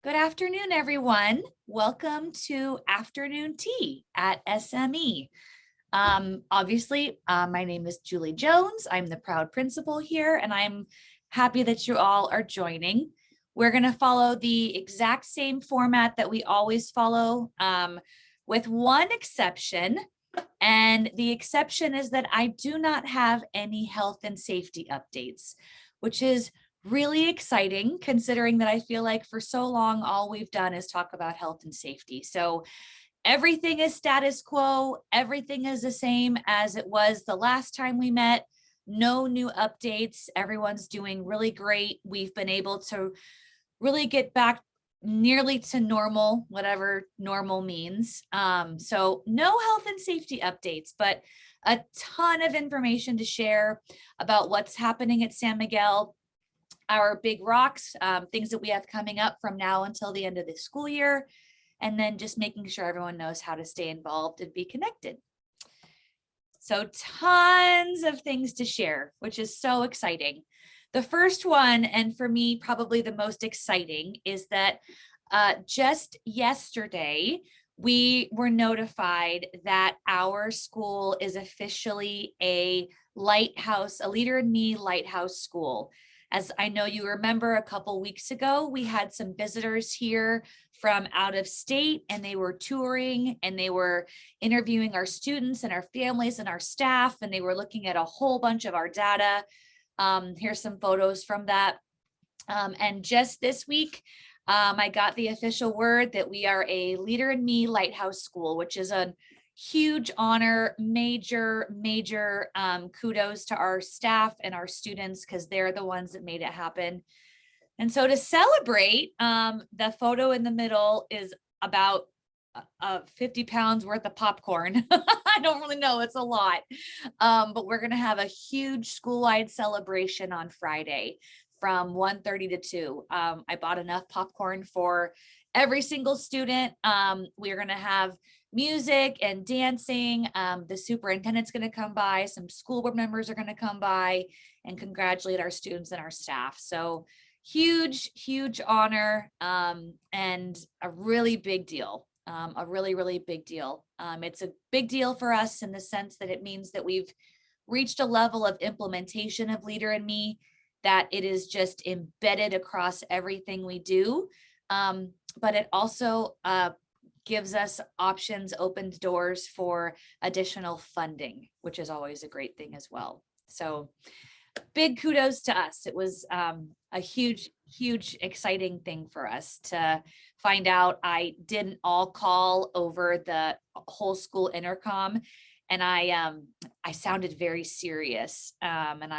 Good afternoon, everyone. Welcome to Afternoon Tea at SME. Obviously, my name is Julie Jones. I'm the proud principal here, and I'm happy that you all are joining. We're going to follow the exact same format that we always follow, with one exception. And the exception is that I do not have any health and safety updates, which is really exciting considering that I feel like for so long, all we've done is talk about health and safety. So everything is status quo. Everything is the same as it was the last time we met. No new updates. Everyone's doing really great. We've been able to really get back nearly to normal, whatever normal means. So no health and safety updates, but a ton of information to share about what's happening at San Miguel, our big rocks, things that we have coming up from now until the end of the school year, and then just making sure everyone knows how to stay involved and be connected. So tons of things to share, which is so exciting. The first one, and for me, probably the most exciting, is that just yesterday, we were notified that our school is officially a lighthouse, a Leader in Me lighthouse school. As I know you remember, a couple weeks ago, we had some visitors here from out of state, and they were touring and they were interviewing our students and our families and our staff, and they were looking at a whole bunch of our data. Here's some photos from that. And just this week, I got the official word that we are a Leader in Me Lighthouse School, which is a huge honor, major kudos to our staff and our students because they're the ones that made it happen. And so to celebrate, the photo in the middle is about 50 pounds worth of popcorn. I don't really know, it's a lot. But we're gonna have a huge school-wide celebration on Friday from 1:30 to 2. I bought enough popcorn for every single student. We're gonna have music and dancing. The superintendent's gonna come by, some school board members are gonna come by and congratulate our students and our staff. So huge honor, and a really big deal. A really big deal. It's a big deal for us in the sense that it means that we've reached a level of implementation of Leader in Me that it is just embedded across everything we do. But it also gives us options, opens doors for additional funding, which is always a great thing as well. So big kudos to us. It was a huge exciting thing for us to find out. I didn't all call over the whole school intercom, and I sounded very serious. And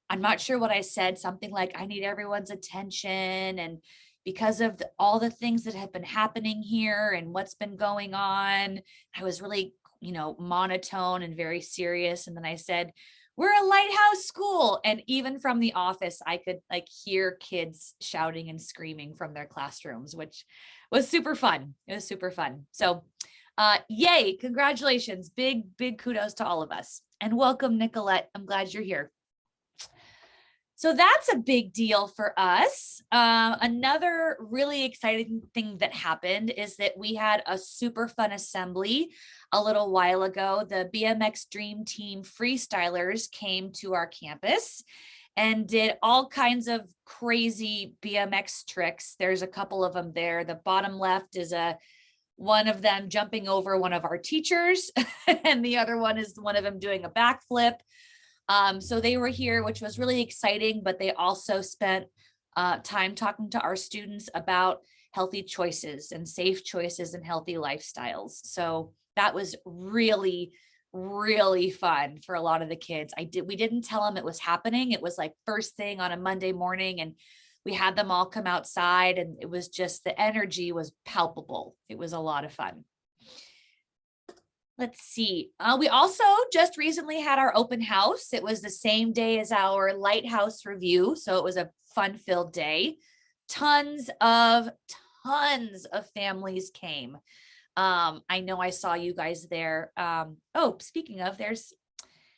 I'm not sure what I said, something like, I need everyone's attention. And because of all the things that have been happening here and what's been going on, I was really, monotone and very serious. And then I said, we're a lighthouse school. And even from the office, I could hear kids shouting and screaming from their classrooms, which was super fun. It was super fun. So yay, congratulations. Big kudos to all of us. And welcome, Nicolette. I'm glad you're here. So that's a big deal for us. Another really exciting thing that happened is that we had a super fun assembly a little while ago. The BMX Dream Team freestylers came to our campus and did all kinds of crazy BMX tricks. There's a couple of them there. The bottom left is one of them jumping over one of our teachers, and the other one is one of them doing a backflip. So they were here, which was really exciting, but they also spent time talking to our students about healthy choices and safe choices and healthy lifestyles. So that was really fun for a lot of the kids. We didn't tell them it was happening. It was like first thing on a Monday morning, and we had them all come outside, and it was just, the energy was palpable. It was a lot of fun. Let's see. We also just recently had our open house. It was the same day as our lighthouse review. So it was a fun-filled day. Tons of families came. I know I saw you guys there. Oh, speaking of, there's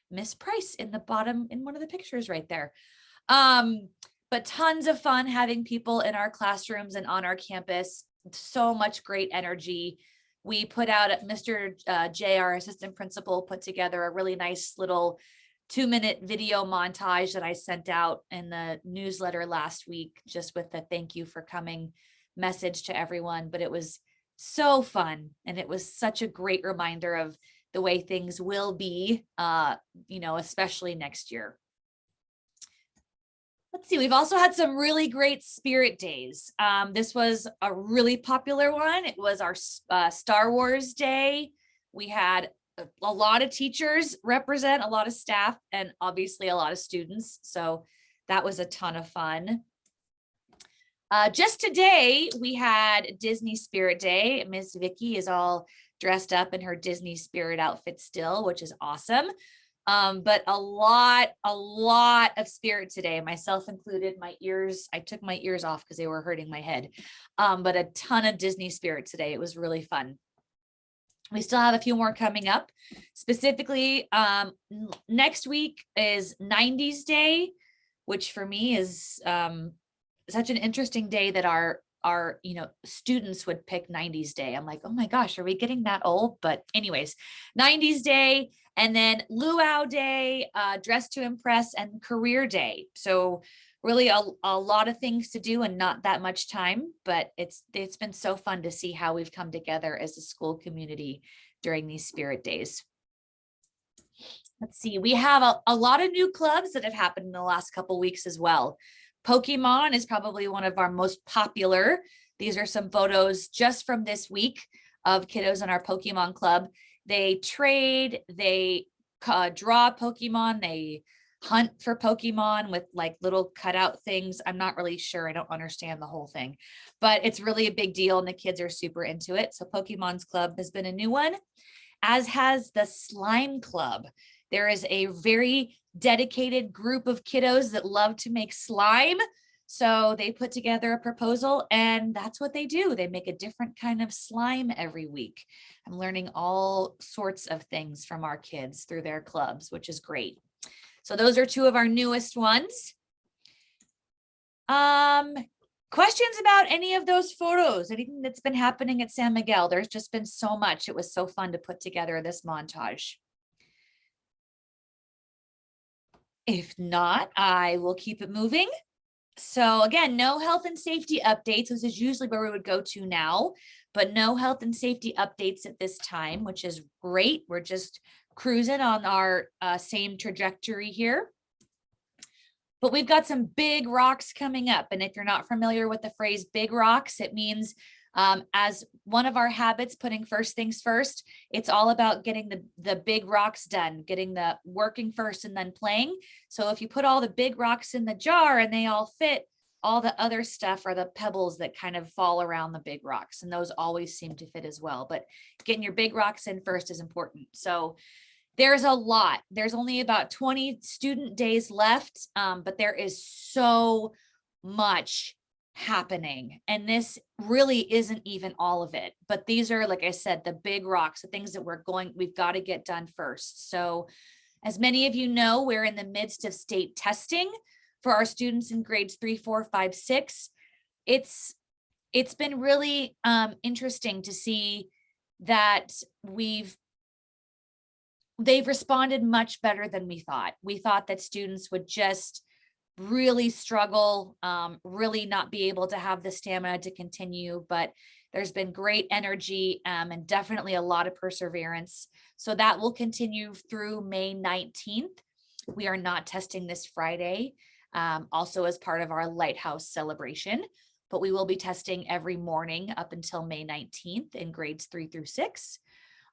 Miss Price in the bottom in one of the pictures right there. but tons of fun having people in our classrooms and on our campus. So much great energy. We put out Mr. J, our assistant principal, put together a really nice little 2-minute video montage that I sent out in the newsletter last week, just with the thank you for coming message to everyone. But it was so fun. And it was such a great reminder of the way things will be, especially next year. Let's see, we've also had some really great spirit days. This was a really popular one. It was our Star Wars Day. We had a lot of teachers represent, a lot of staff, and obviously a lot of students. So that was a ton of fun. Just today, we had Disney Spirit Day. Miss Vicky is all dressed up in her Disney Spirit outfit still, which is awesome. But a lot of spirit today, myself included. I took my ears off because they were hurting my head. But a ton of Disney spirit today. It was really fun. We still have a few more coming up. Specifically, next week is 90s Day, which for me is such an interesting day that our students would pick 90s Day. I'm like, oh my gosh, are we getting that old? But anyways, 90s Day, and then Luau Day, Dress to Impress, and Career Day. So really a lot of things to do and not that much time, but it's been so fun to see how we've come together as a school community during these spirit days. Let's see, we have a lot of new clubs that have happened in the last couple weeks as well. Pokemon is probably one of our most popular. These are some photos just from this week of kiddos in our Pokemon club. They trade, they draw Pokemon, they hunt for Pokemon with like little cutout things. I'm not really sure. I don't understand the whole thing, but it's really a big deal and the kids are super into it. So Pokemon's Club has been a new one, as has the Slime Club. There is a very dedicated group of kiddos that love to make slime. So they put together a proposal and that's what they do. They make a different kind of slime every week. I'm learning all sorts of things from our kids through their clubs, which is great. So those are two of our newest ones. Questions about any of those photos, anything that's been happening at San Miguel? There's just been so much. It was so fun to put together this montage. If not, I will keep it moving. So again, no health and safety updates. This is usually where we would go to now, but no health and safety updates at this time, which is great. We're just cruising on our same trajectory here. But we've got some big rocks coming up. And if you're not familiar with the phrase big rocks, it means as one of our habits, putting first things first, it's all about getting the big rocks done, getting the working first and then playing. So if you put all the big rocks in the jar and they all fit, all the other stuff are the pebbles that kind of fall around the big rocks. And those always seem to fit as well. But getting your big rocks in first is important. So there's a lot. There's only about 20 student days left, but there is so much happening. And this really isn't even all of it. But these are, like I said, the big rocks, the things that we've got to get done first. So as many of you know, we're in the midst of state testing for our students in grades 3, 4, 5, 6. It's been really interesting to see that they've responded much better than we thought. We thought that students would just really struggle, really not be able to have the stamina to continue, but there's been great energy and definitely a lot of perseverance. So that will continue through May 19th. We are not testing this Friday, also as part of our Lighthouse celebration, but we will be testing every morning up until May 19th in grades 3 through 6.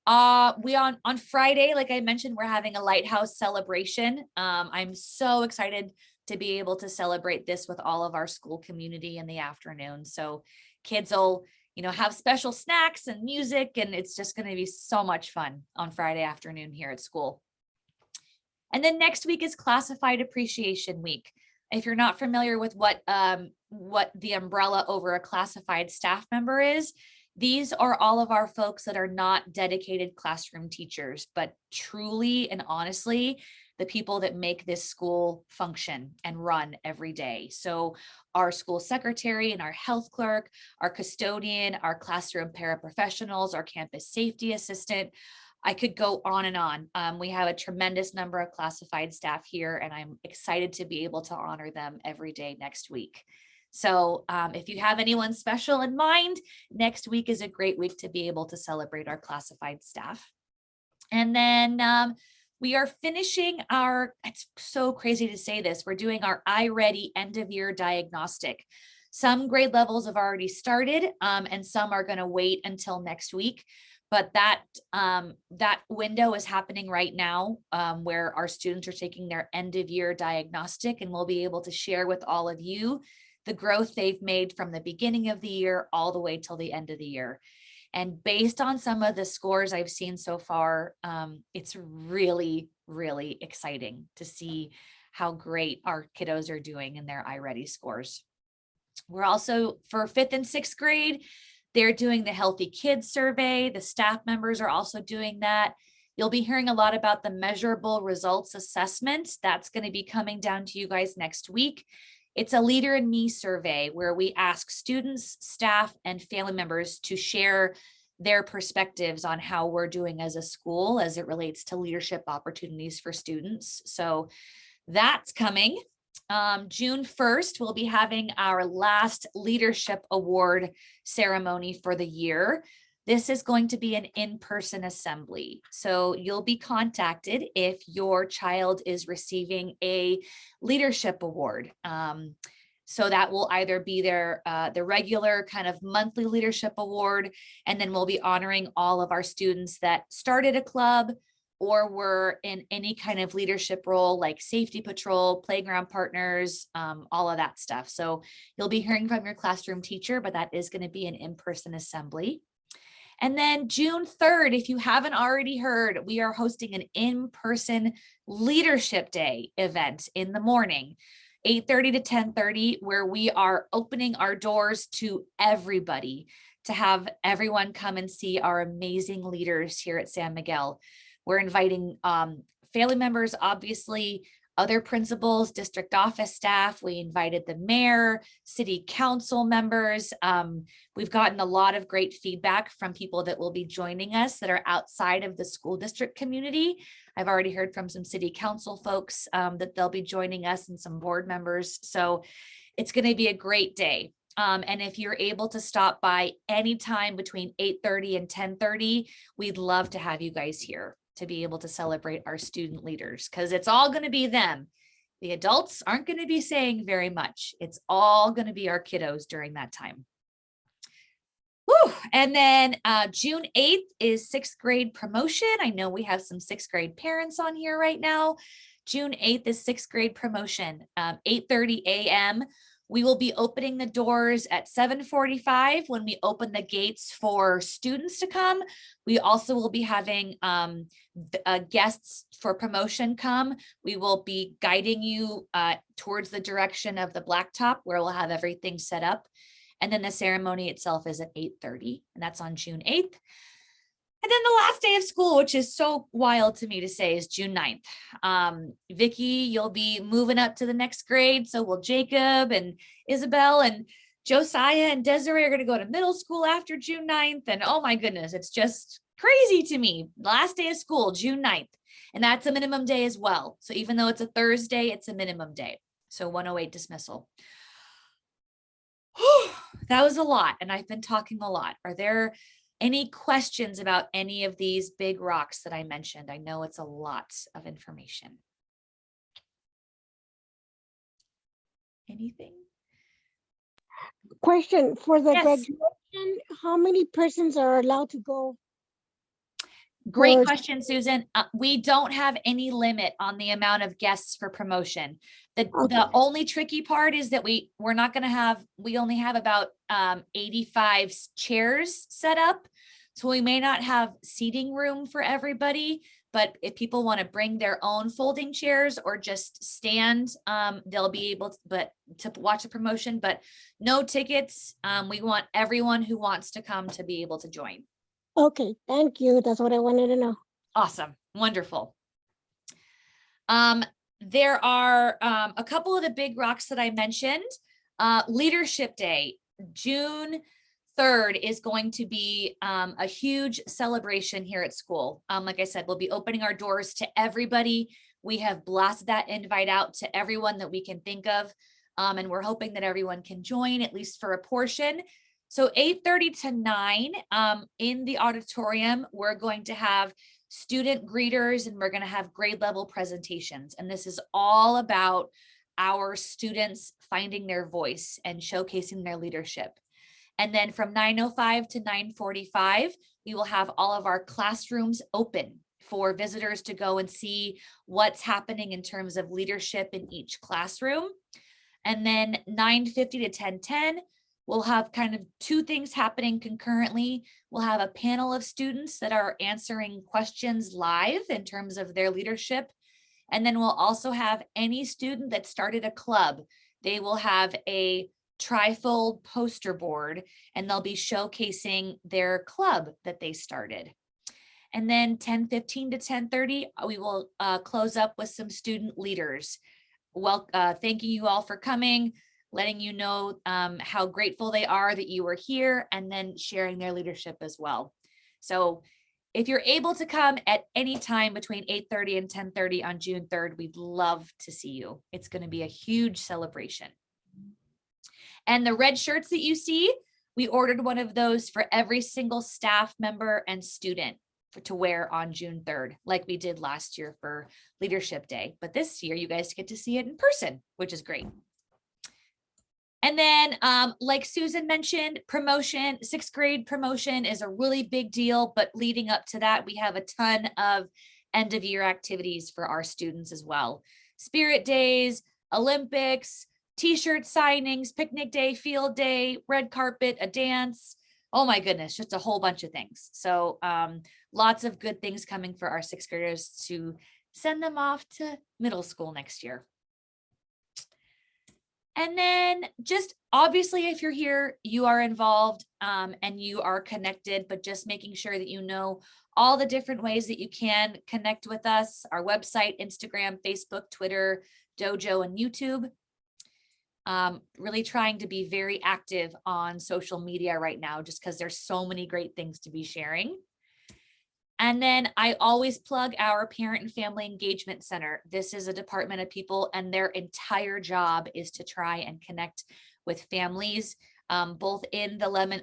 On Friday, like I mentioned, we're having a Lighthouse celebration. I'm so excited to be able to celebrate this with all of our school community in the afternoon. So kids will, have special snacks and music, and it's just going to be so much fun on Friday afternoon here at school. And then next week is Classified Appreciation Week. If you're not familiar with what the umbrella over a classified staff member is, these are all of our folks that are not dedicated classroom teachers, but truly and honestly, the people that make this school function and run every day. So our school secretary and our health clerk, our custodian, our classroom paraprofessionals, our campus safety assistant. I could go on and on. We have a tremendous number of classified staff here, and I'm excited to be able to honor them every day next week. So if you have anyone special in mind, next week is a great week to be able to celebrate our classified staff. And then we are finishing it's so crazy to say this, we're doing our iReady end of year diagnostic. Some grade levels have already started and some are going to wait until next week. But that window is happening right now where our students are taking their end of year diagnostic, and we'll be able to share with all of you the growth they've made from the beginning of the year all the way till the end of the year. And based on some of the scores I've seen so far, it's really, really exciting to see how great our kiddos are doing in their iReady scores. We're also, for 5th and 6th grade, they're doing the Healthy Kids survey. The staff members are also doing that. You'll be hearing a lot about the measurable results assessment. That's going to be coming down to you guys next week. It's a Leader in Me survey where we ask students, staff, and family members to share their perspectives on how we're doing as a school as it relates to leadership opportunities for students. So that's coming. June 1st, we'll be having our last leadership award ceremony for the year. This is going to be an in-person assembly. So you'll be contacted if your child is receiving a leadership award. So that will either be the regular kind of monthly leadership award, and then we'll be honoring all of our students that started a club or were in any kind of leadership role like safety patrol, playground partners, all of that stuff. So you'll be hearing from your classroom teacher, but that is going to be an in-person assembly. And then June 3rd, if you haven't already heard, we are hosting an in-person Leadership Day event in the morning, 8:30 to 10:30, where we are opening our doors to everybody to have everyone come and see our amazing leaders here at San Miguel. We're inviting family members, obviously, other principals, district office staff. We invited the mayor, city council members. We've gotten a lot of great feedback from people that will be joining us that are outside of the school district community. I've already heard from some city council folks that they'll be joining us and some board members. So it's going to be a great day. And if you're able to stop by anytime between 8:30 and 10:30, we'd love to have you guys here to be able to celebrate our student leaders, because it's all going to be them. The adults aren't going to be saying very much. It's all going to be our kiddos during that time. Whew. And then June 8th is 6th grade promotion. I know we have some 6th grade parents on here right now. June 8th is 6th grade promotion, 8:30 a.m. We will be opening the doors at 7:45 when we open the gates for students to come. We also will be having guests for promotion come. We will be guiding you towards the direction of the blacktop where we'll have everything set up. And then the ceremony itself is at 8:30, and that's on June 8th. And then the last day of school, which is so wild to me to say, is June 9th. Vicki, you'll be moving up to the next grade. So will Jacob and Isabel and Josiah and Desiree are going to go to middle school after June 9th. And oh my goodness, it's just crazy to me. Last day of school, June 9th. And that's a minimum day as well. So even though it's a Thursday, it's a minimum day. So 108 dismissal. That was a lot. And I've been talking a lot. Are there any questions about any of these big rocks that I mentioned? I know it's a lot of information. Anything? Question for the Yes. graduation, how many persons are allowed to go? Great Or- question, Susan. We don't have any limit on the amount of guests for promotion. The Okay. only tricky part is that we only have about 85 chairs set up. So we may not have seating room for everybody, but if people want to bring their own folding chairs or just stand, they'll be able to watch the promotion, but no tickets. We want everyone who wants to come to be able to join. Okay, thank you. That's what I wanted to know. Awesome. Wonderful. There are a couple of the big rocks that I mentioned. Leadership Day, June 3rd is going to be a huge celebration here at school. Like I said, we'll be opening our doors to everybody. We have blasted that invite out to everyone that we can think of. And we're hoping that everyone can join at least for a portion. So 8:30 to 9 in the auditorium, we're going to have student greeters and we're going to have grade level presentations. And this is all about our students finding their voice and showcasing their leadership. And then from 9:05 to 9:45, we will have all of our classrooms open for visitors to go and see what's happening in terms of leadership in each classroom. And then 9:50 to 10:10, we'll have kind of two things happening concurrently. We'll have a panel of students that are answering questions live in terms of their leadership. And then we'll also have any student that started a club. They will have a trifold poster board and they'll be showcasing their club that they started. And then 10:15 to 10:30, we will close up with some student leaders. Well, thanking you all for coming, letting you know how grateful they are that you were here, and then sharing their leadership as well. So if you're able to come at any time between 8:30 and 10:30 on June 3rd, we'd love to see you. It's going to be a huge celebration. And the red shirts that you see, we ordered one of those for every single staff member and student to wear on June 3rd, like we did last year for Leadership Day. But this year, you guys get to see it in person, which is great. And then, like Susan mentioned, promotion, 6th grade promotion is a really big deal, but leading up to that, we have a ton of end of year activities for our students as well. Spirit days, Olympics, t-shirt signings, picnic day, field day, red carpet, a dance. Oh my goodness, just a whole bunch of things. So lots of good things coming for our 6th graders to send them off to middle school next year. And then just obviously, if you're here, you are involved and you are connected, but just making sure that you know all the different ways that you can connect with us, our website, Instagram, Facebook, Twitter, Dojo, and YouTube. Really trying to be very active on social media right now, just because there's so many great things to be sharing. And then I always plug our Parent and Family Engagement Center. This is a department of people and their entire job is to try and connect with families, both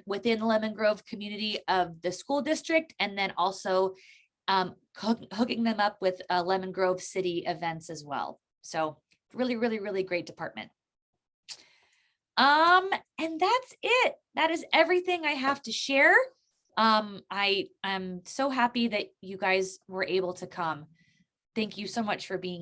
within the Lemon Grove community of the school district, and then also hooking them up with Lemon Grove City events as well. So really, really, really great department. And that's it. That is everything I have to share. I am so happy that you guys were able to come. Thank you so much for being